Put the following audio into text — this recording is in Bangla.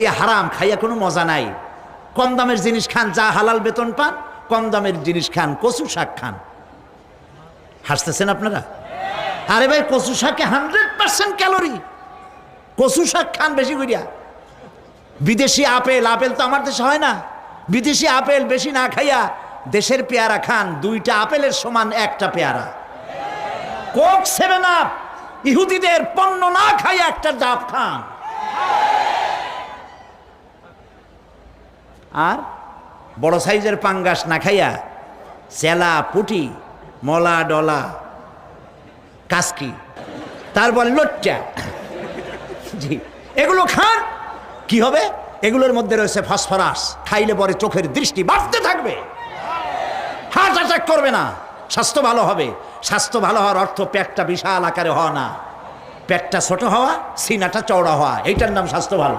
এ হারাম, খাইয়া কোনো মজা নাই। কম দামের জিনিস খান, যা হালাল বেতন পান, কম দামের জিনিস খান, কচু শাক খান। হাসতেছেন আপনারা? আরে ভাই, কচু শাকে 100% ক্যালোরি। কচু শাক খান বেশি করিয়া। বিদেশি আপেল, আপেল তো আমার দেশে হয় না। বিদেশি আপেল বেশি না খাইয়া দেশের পেয়ারা খান। 2টা আপেলের সমান 1টা পেয়ারা। কোক 7 আপ ইহুদিদের পণ্য না খাইয়া একটা ডাব খান। আর বড় সাইজের পাঙ্গাস না খাইয়া চেলা, পুটি, মলা, ডলা, কাসকি, তারপর লোট্টা, জি, এগুলো খান। কি হবে? এগুলোর মধ্যে রয়েছে ফসফরাস। খাইলে পরে চোখের দৃষ্টি বাড়তে থাকবে, হার্ট অ্যাটাক করবে না, স্বাস্থ্য ভালো হবে। স্বাস্থ্য ভালো হওয়ার অর্থ পেটটা বিশাল আকারে হওয়া না, পেটটা ছোট হওয়া, সিনাটা চওড়া হওয়া, এইটার নাম স্বাস্থ্য ভালো।